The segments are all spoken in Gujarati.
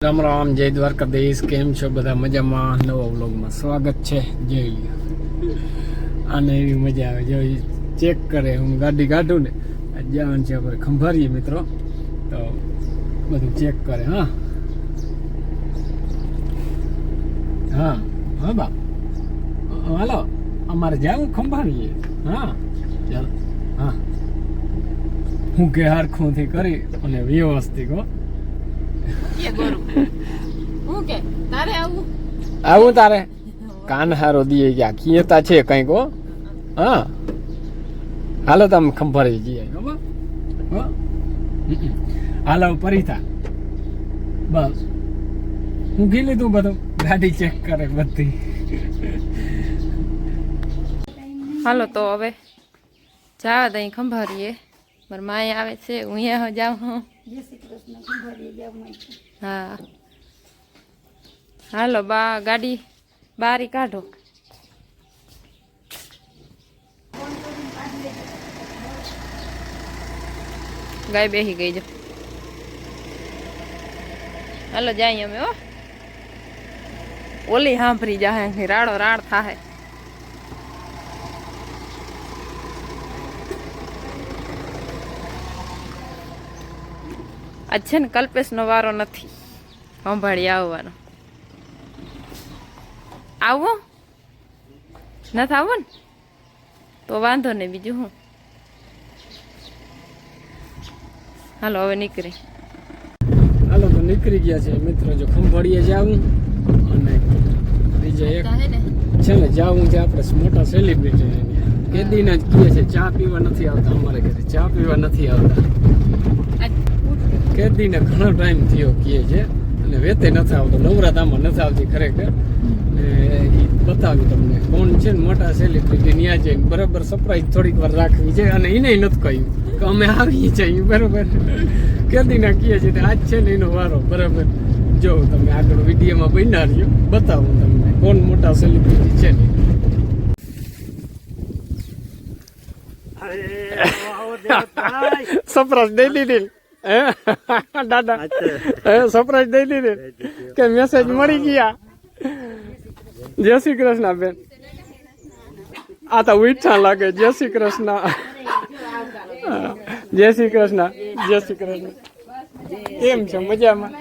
રામ રામ, જય દ્વારકાધીશ. કેમ છો બધા? મજામાં? નવા વ્લોગમાં સ્વાગત છે. જોઈ લો, આને એવી મજા આવે. જો ચેક કરે, હું ગાડી કાઢું ને જવાનું છે આપણે ખંભારીએ મિત્રો, તો બધું ચેક કરે. હા હા હા બા, હાલો અમારે જાવું ખંભારીએ. હા ચાલો. હા હું કે હરખુંથી કરી અને વ્યવસ્થિત હો. આવું તારે કાન હારો દીએ ગયા ખીયતા છે કઈક હો. હા હાલો તમે ખંભારી જઈએ. હાલો પરિતા, બસ હું ઘી લીધું બધું, ગાડી ચેક કરે બધી. હાલો તો હવે જવા દઈ ખંભારીએ. મારી માય આવે છે, હું અહીંયા જાઉં. હા હાલો બા, ગાડી બારી કાઢો. ગાય બેસી ગઈ જો. હાલો જાય અમે. હો ઓલી સાંભળી જાય, રાડો રાડ થાય. આજ છે ને કલ્પેશનો વારો નથી સંભાળી આવવાનો. આવો નથી આવો ને તો વાંધો નહીં, બીજું શું. હાલો હવે નીકળી. હાલો તો નીકળી ગયા છે મિત્રો. જો ખંભાળીએ જાવું અને બીજા એક છે ને જાવું છે આપણે મોટા સેલિબ્રિટી. કેદીના જ કહે છે ચા પીવા નથી આવતા અમારે ઘરે, ચા પીવા નથી આવતા. કેદીને ઘણો ટાઈમ થયો કહે છે અને વેતે નથી આવતો, નવરાત્રામાં નથી આવતી ખરેખર. એ બતાવ્યું તમને કોણ છે ને મોટા સેલિબ્રિટી. ત્યાં જઈને બરાબર સરપ્રાઈઝ થોડીક વાર રાખવી છે અને એને નથી કહ્યું કે અમે આવીએ છીએ. બરાબર કેદીના કહે છે આજ છે ને એનો વારો. બરાબર જો તમે આગળ વિડીયોમાં બન્યા રહ્યો, બતાવું તમને કોણ મોટા સેલિબ્રિટી છે ને. સરપ્રાઈઝ દઈ દીધી દાદા, સરપ્રાઈઝ દઈ દીધી કે મેસેજ મળી ગયા. જય શ્રી કૃષ્ણ બેન. આ તો ઉઠા લાગે. જય શ્રી કૃષ્ણ, જય શ્રી કૃષ્ણ, જય શ્રી કૃષ્ણ. કેમ છો? મજામાં?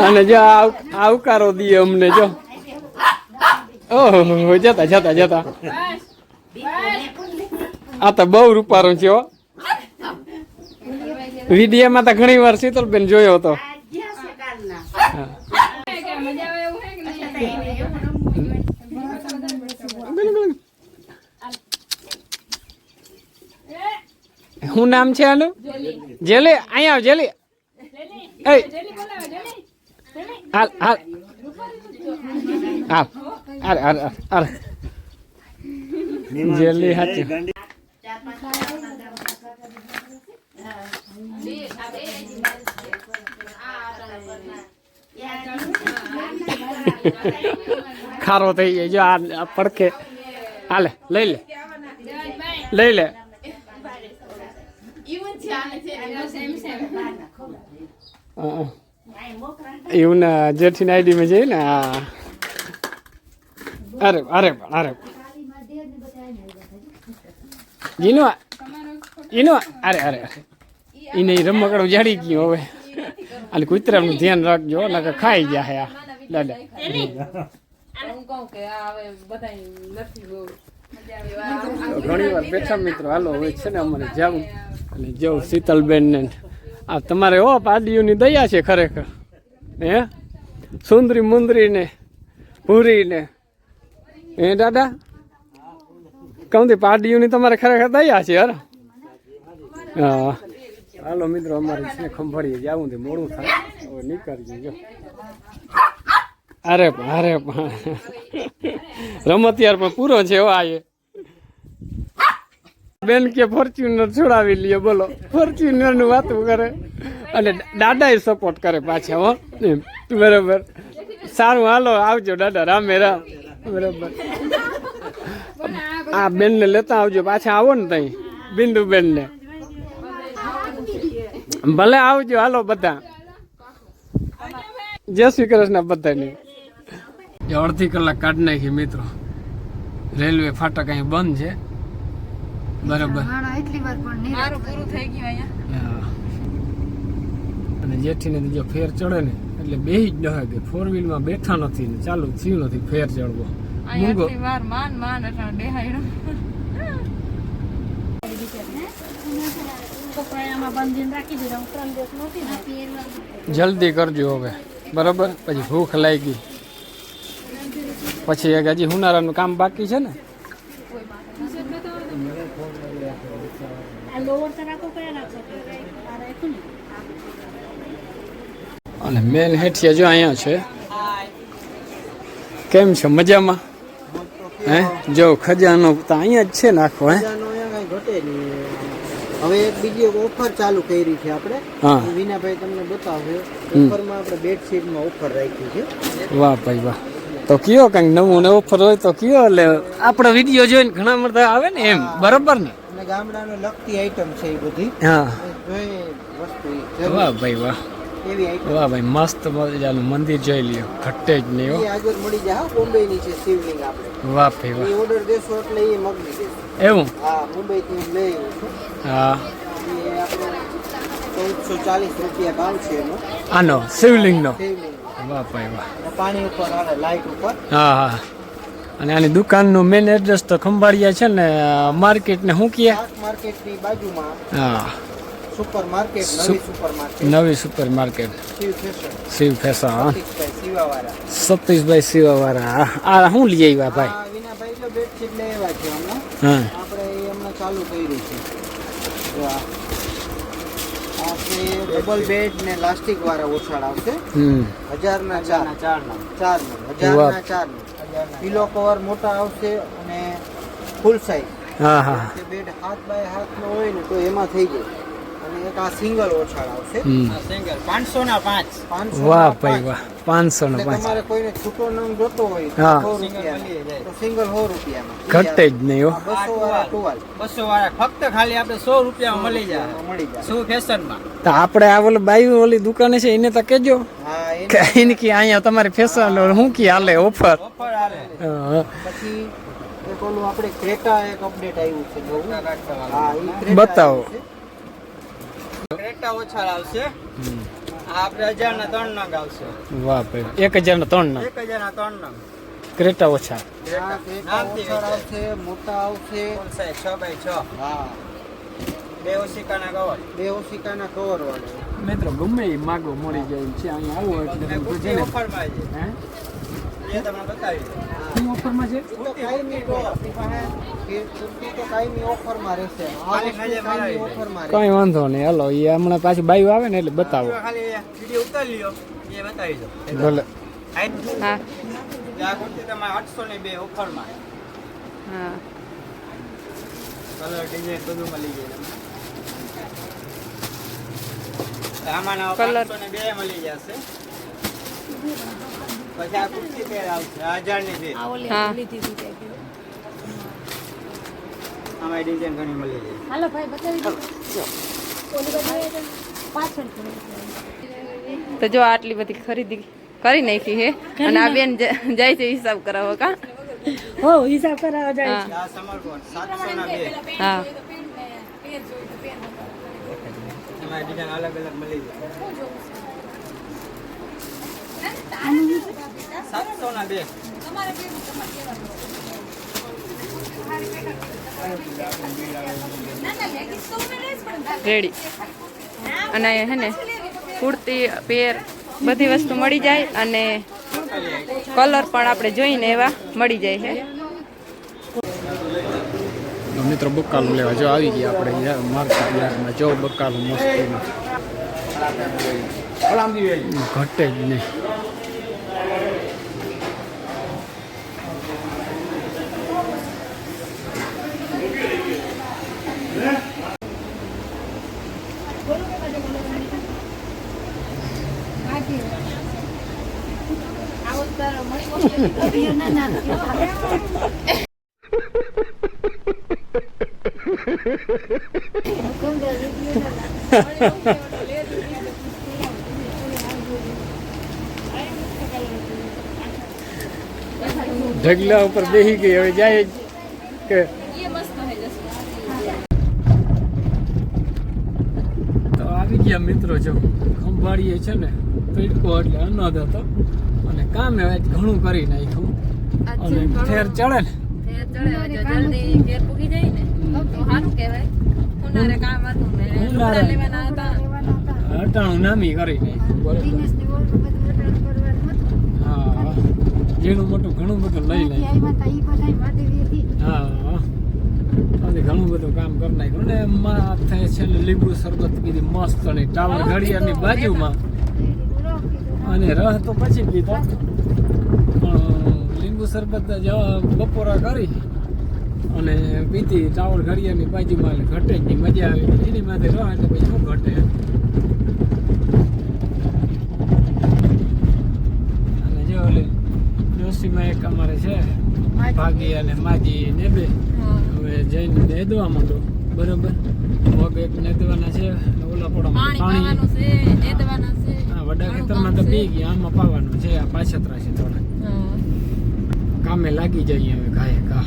અને જો આવકારો દીએ અમને. જો ઓહો, જતા જતા જતા. આ તો બહુ રૂપારો છે હો. વિડીયોમાં તો ઘણી વાર શીતલબેન જોયો હતો. શું નામ છે આનું? જેલી. અહીંયા આવ જેલી. હાલ હાલ હાલ. અરે અરે અરે જેલી હાચી. ખારો થઈ જાય જો આ પડખે. હાલે લઈ લે, લઈ લે. એવું ને જેઠી આઈડી માં જઈએ ને. અરે અરે અરે જીનો એનો અરે અરે અરે એને રમકડું જાડી ગયું. હવે અને કૂતરાનું ધ્યાન રાખજો નકર ખાઈ જાય. દાદા ઘણી વાર બેઠા મિત્રો. હાલો હવે છે ને અમારે જાવું અને જવું શીતલબેન ને. આ તમારે હો પાડીઓની દયા છે ખરેખર. હે સુંદરી મુંદરી ને ભૂરી ને હે દાદા, કહું પાડીઓની તમારે ખરેખર દયા છે. યાર હા હાલો મિત્રો, અમારે છે ને ખંભાળીએ જવું છે, મોડું થાય. હવે નીકળીએ. જો અરે અરે રમત યાર પણ પૂરો છે. હો આ બેન કે ફોર્ચ્યુનર છોડાવી લઈએ. બોલો ફોર્ચ્યુનર નું વાતું કરે અને દાદા એ સપોર્ટ કરે પાછા. હો બરાબર સારું. હાલો આવજો દાદા, રામે રામ. બરાબર આ બેન ને લેતા આવજો પાછા. આવો ને તઈ બિંદુ બેન ને. ભલે આવજો. હાલો બધા. જય શ્રી કૃષ્ણ બધાને. અડધી કલાક કાઢી નાખી મિત્રો. રેલવે ફાટક અહીં બંધ છે બરાબર. અને જેઠીને જો ફેર ચડે ને એટલે બેહી જ ન કે 4 વ્હીલમાં બેઠા નથી ને ચાલુ થયું નથી ફેર ચડવો. મૂંગો જલ્દી કરજો હવે બરાબર. પછી ભૂખ લાગી પછી એક હજી હુનારાનું કામ બાકી છે ને. અને મેન હેઠિયા જો અહીંયા છે. કેમ છે મજામાં? હે જો ખજાનો તો અહીંયા જ છે ને આખો. હે હવે એક બીજી ઓફર ચાલુ કરી છે આપણે. હા વિનાભાઈ તમને બતાવશે. ઓફરમાં આપણે બેડશીટમાં ઓફર રાખી છે. વાહ ભાઈ વાહ. તો કયો કંઈક નવું ને ઓફર હોય તો કયો. એટલે આપણો વિડીયો જોઈને ઘણા બધા આવે ને એમ બરાબર ને. અને ગામડાનો લગતી આઈટમ છે એ બધી. હા જોઈએ વસ્તુ વાહ ભાઈ વાહ. એવી આઈટમ. વાહ ભાઈ મસ્ત મજાનું મંદિર જોઈ લ્યો. ઘટે જ નહીં હો. એ આગળ મળી જાય. હા બોમ્બેની છે શિવલિંગ આપણે. વાહ ભાઈ વાહ. એ ઓર્ડર દેશો એટલે એ મગની દેશો. એવું? હા મુંબઈથી લઈ આવ્યો છું. હા એ આપણે 1440 રૂપિયા ભાવ છે એનો. આનો શિવલિંગનો. શિવલિંગ વાહ ભાઈ વાહ. પાણી ઉપર હાલે લાઇટ ઉપર. હા હા. અને આની દુકાનનું મેન એડ્રેસ તો ખંભાળિયા છે ને માર્કેટ ને શું કહે? શાક માર્કેટની બાજુમાં હા સુપર માર્કેટ, નવી સુપર માર્કેટ, નવી super market Shiv fashion, Shiv fashion. સતીશભાઈ શિવાવાળા. સતીશભાઈ શિવાવાળા. આ શું લઈ આવ્યા ભાઈ? હા વિનાભાઈ જો બેડશીટ લઈ આવ્યા છે હમણાં. હા આપણે એ હમણાં ચાલુ કરી છે. જો આ છે ડબલ બેડ ને પ્લાસ્ટિક વાળા ઓછાળ આવશે. 1000 ના 4 પિલો કવર મોટા આવશે અને ફૂલ સાઈઝ. હા હા. બેડ હાથ બાય હાથ નો હોય ને તો એમાં થઈ જાય. અને એક આ સિંગલ ઓછાળ આવશે. સિંગલ 500 ના 5. વાહ ભાઈ વાહ. 500 ના 5. તમારે કોઈને છૂટો નંગ જોતો હોય હા. તો 100 રૂપિયા તો સિંગલ 100 રૂપિયામાં ઘટે જ નહીં હો. 200 વાળા ટુવાલ 200 વાળા ફક્ત ખાલી આપણે 100 રૂપિયામાં મળી જાય. મળી જાય. શું ફેશનમાં તો આપણે આ ઓલી બાઈ ઓલી દુકાને છે એને તો કેજો હા કે એને કે અહીંયા તમારી ફેશન શું કે હાલે ઓફર. ઓફર આલે. પછી એક ઓલું આપણે ક્રેટા એક અપડેટ આવ્યું છે નવું. હા ઈ ક્રેટા બતાવો. આવ્યું છે. ક્રેટા ઓછા આવશે. આ આપણે 1000 ના 3 નંગ આવશે. વાહ ભાઈ 1000 ના 3 ના 1000 ના 3 નંગ. ક્રેટા ઓછા. હા ક્રેટા ઓછાળ આવશે, મોટા આવશે. Full size 6x6. હા બે ઓશિકાના કવર. 2 ઓશિકાના કવર વાળો. મિત્રો ગમે એ માગો મળી જાય છે અહીંયા આવો એટલે અને બધું છે કુર્તી ને. ઓફરમાં છે. હે એ તમને બતાવી દઉં. શું ઓફરમાં છે? ઈ તો કાયમી કુર્તી તો કાયમી ઓફરમાં રહેશે. આ ખાલી વસ્તુ નજર કાયમી મરાવી ઓફરમાં કઈ વાંધો નહીં. હાલો એ હમણાં પાછું બાયું આવે ને એટલે બતાવો. ખાલી વિડિયો ઉતારી લ્યો. એ બતાવી દઉં. ભલે. હા આ કુર્તી તમારે 800 ની 2 ઓફરમાં. હા કલર ડિઝાઇન બધું મળી જાય તમને. આમાંના Colour. 500 ને 2 મળી જશે. પછી આ કુર્તી પેર આવશે 1000 ની 2. હા આમાં ડિઝાઇન ઘણી મળી જાય. હાલો ભાઈ બતાવી દો. ઓલી બાજુ પાછળ તો જો આટલી બધી ખરીદી કરી નાખી હે અને આ બેન જાય છે હિસાબ કરાવો કા. હો હિસાબ કરાવવા જાય છે. આ સમરકોટ 700 ના 2. હા એમાં ડિઝાઇન અલગ અલગ મળી જાય. 700 ના 2. રેડી. અને અહીંયા હે ને કુર્તી પેર બધી વસ્તુ મળી જાય અને કલર પણ આપણે જોઈને એવા મળી જાય છે. મિત્રો બકાલું લેવા જો આવી ગયા આપણે યાર માર્કેટ યાર્ડમાં. જો બકાલું મસ્ત ઘટે જ નહીં. ઢગલા ઉપર બેસી ગઈ હવે જાય જ કે તો આવી ગયા મિત્રો જો ખંભાળીએ છે ને પીડકો એટલે અનાદ હતો અને કામે હવે ઘણું કરી નાખ્યું અને ફેર ચડે ને અટાણું નામી કરી નાખ્યું બરોબર હા ઝીણું મોટું ઘણું બધું લઈ નાખ્યું હા અને ઘણું બધું કામ કરી નાખ્યું ને માથે છે ને લીંબુ શરબત કીધી મસ્ત અને ટાવર ઘડિયાળની બાજુમાં અને રહ તો પછી પીધા પણ લીંબુ શરબત બપોરા કરી અને પીધી ટાવર ઘડિયાળની બાજુમાં એટલે ઘટે જ નહીં મજા આવી એની માથે રહ એટલે પછી શું ઘટે અને જો ઓલી ડોશીમાં એક અમારે છે ભાગી અને માજી ને બે હવે જઈને નેદવા માંડો બરોબર મગ એક નેદવાના છે ઓલા પોડામાં પાણી હા વડા ખેતરમાં તો પી ગયા આમાં પાવાનું છે આ પાછતરા છે થોડા કામે લાગી જઈએ હવે ઘાએ ઘા